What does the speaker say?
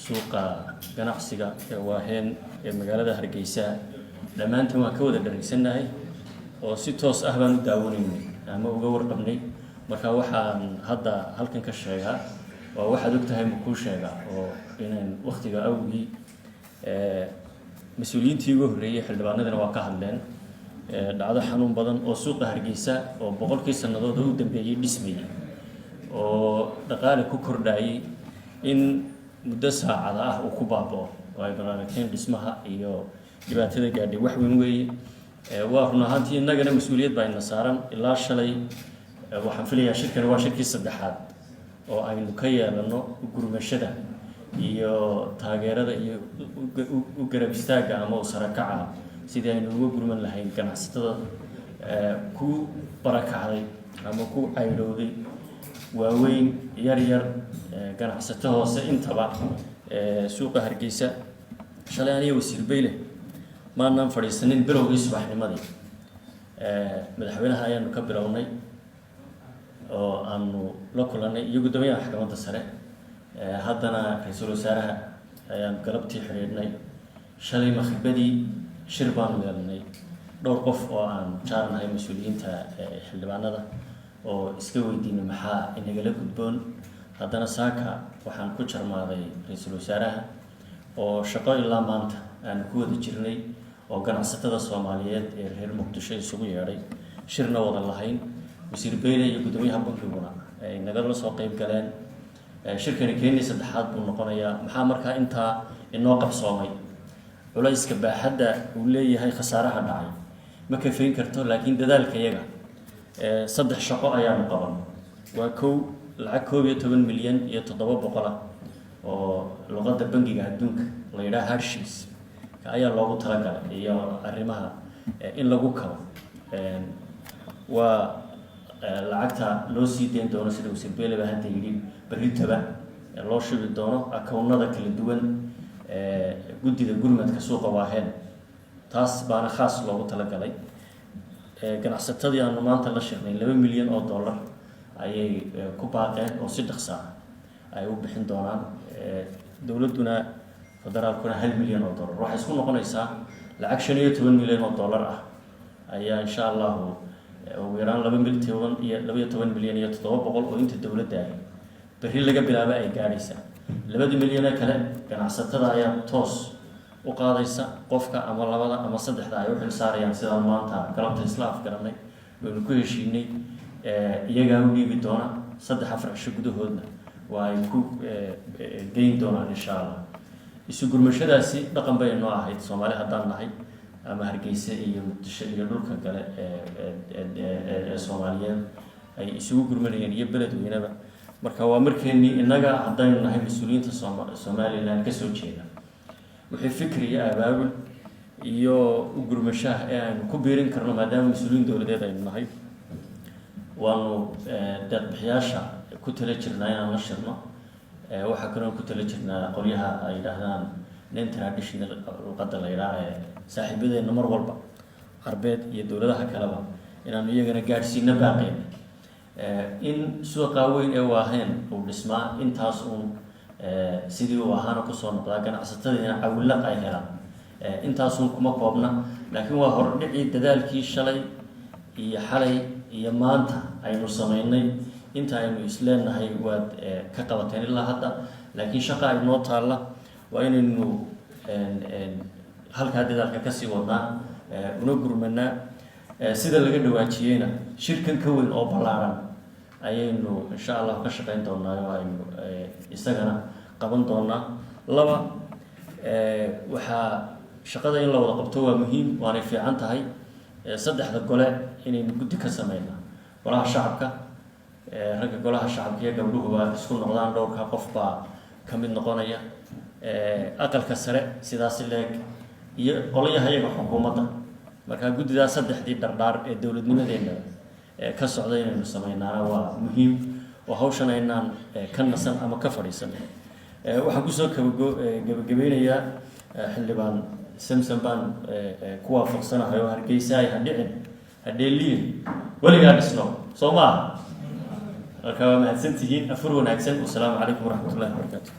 suuqa ganacsiga ee waaheen ee magaalada Hargeysa dhamaantiin waan ka wada dhareysanahay oo si toos ah baan u daawanaynay ama uga warqabnay marka waxaan hadda halkan ka sheegaa waa waxaad ogtahay ma ku sheegaa oo inaan waqtiga awgii mas'uuliyiintii ugu horeeyay xildhibaanadana waa ka hadleen dhacdo xanuun badan oo suuqa Hargeysa oo boqolkii sanadood u dambeeyay dhismayay oo dhaqaale ku kordhayay in muddo saacada ah uu ku baaboo way barnaamijyada dhismaha iyo dhibaatada gaadhay wax weyn weeye waa run ahaantii innagana mas'uuliyad baa ina saaran ilaa shalay waxaan filayaa shirkan waa shirkii saddexaad oo aynu ka yeelano gurmashada iyo taageerada iyo u garab istaaga ama u sarakaca sidii aynu uga gurman lahayn ganacsatada ku barakacday ama ku cayrowday waaweyn yar yar ganacsato hoose intaba suuqa Hargeysa shalay aniga wasiir Beyle maanaan fadhiisanin bilowgii subaxnimadii madaxweynaha ayaanu ka bilownay oo aanu la kulanay iyo gudoomiyaha maxkamadda sare haddana ra'iisul wasaaraha ayaan galabtii xiriirnay shalay maqribadii shir baan yeelnay dhowr qof oo aan jaarnahay mas'uuliyiinta xildhibaanada oo iska weydiinay maxaa inagala gudboon haddana saaka waxaan ku jarmaaday ra'iisul wasaaraha oo shaqo ilaa maanta aan ku wada jirnay oo ganacsatada Soomaaliyeed ee reer Muqdisho isugu yeeray shirna wada lahayn wasiir Beyle iyo gudoomiyaha bankiguna ay nagala soo qayb galeen shirkani keenay saddexaad buu noqonayaa maxaa markaa inta inoo qabsoomay culayska baaxadda uu leeyahay khasaaraha dhacay ma ka feeyin karto laakiin dadaalka iyaga saddex shaqo ayaanu qaban waa lacag 12 milyan iyo 700 oo luqadda bangiga adduunka la yiraahdo Harshies ayaa loogu talagalay iyo arrimaha in lagu kabo waa lacagta loo sii deyn doono sida wasiir Beyle baa hadda yiri baritaba loo shubi doono akoonnada kala duwan guddida gurmadka suuqa waaheen taas baana khaas loogu talagalay ganacsatadii aanu maanta la shaqeynay 2 milyan oo dollar ayay ku baaqeen oo si dhaqso ah ay u bixin doonaan dawladuna federaalkuna 1 milyan oo dollar waxa isku noqonaysaa lacag 15 milyan oo dollar ah ayaa insha Allah ugu yaraan 2 milyan iyo 700 oo inta dawladda ay bari laga bilaabo ay gaaraysa 2 milyan kale ganacsatada ayaa toos u qaadaysa qofka ama labada ama saddexda ay u xil saarayaan sida maanta galabta islaaf garanay waynu ku heshiinay iyaga u dhiibi doona 3-4 cisho gudahoodna waa ay ku geyn doonaan insha Allah isu gurmashadaasi dhaqan bay noo ahayd Soomaali haddaan nahay ama Hargeysa iyo Muqdisho iyo dhulka kale ee Soomaaliyeed ay isugu gurmanayeen iyo beledweynaba marka waa markeenii inaga haddaynu nahay mas'uuliyiinta Soomaaliland ka soo jeeda wixii fikri iyo abaabul iyo u gurmashaha ee aynu ku biirin karno maadaama mas'uuliyiin dawladeed aynu nahay waanu dad bixiyaasha ku tala jirnaa inaan la shirno waxa kale oo ku tala jirnaa qolyaha ay yiraahdaan non-traditional luqadda la yiraahdo saaxiibadeena mar walba qarbeed iyo dawladaha kaleba inaan iyagana gaarsiino baaqeen in suuqa weyn ee waaheen uu dhismaa intaas sidii uu ahaana ku soo noqdaa ganacsatadina cawilaq ay helaan intaas kuma koobna laakiin waa hordhicii dadaalkii shalay iyo xalay iyo maanta aynu sameynay inta aynu isleenahay waad ka qabateen ilaa hadda laakiin shaqa ay noo taala waa inaynu halka dadaalka ka sii wadnaa una gurmanaa sida laga dhawaajiyayna shirkan ka weyn oo balaaran ayaynu insha Allah ka shaqeyn doonaa oo aynu isagana qaban doonaa laba waxa shaqada in la wada qabto waa muhiim waana fiican tahay saddexda gole inaynu guddi ka sameeyno golaha shacabka ragga golaha shacabka iyo gabdhuhu waa isku noqdaan dhowrka qof baa ka mid noqonaya aqalka sare sidaas leeg iyo qolyaha iyaga xukuumadda marka guddidaa saddexdii dhardhaar ee dawladnimadeena ka socda inaynu sameynaa waa muhiim oo hawshan aynaan ka nasan ama ka fadhiisan waxaan ku soo gabagabeynayaa xildhibaan Samson baan ku waafaqsanahay oo Hargeysa ay hadheeliin waligaa dhisno Soomaa marka waa mahadsantihiin afur wanaagsan. Wassalaamu calaykum waraxmatullaahi wabarakaatuh.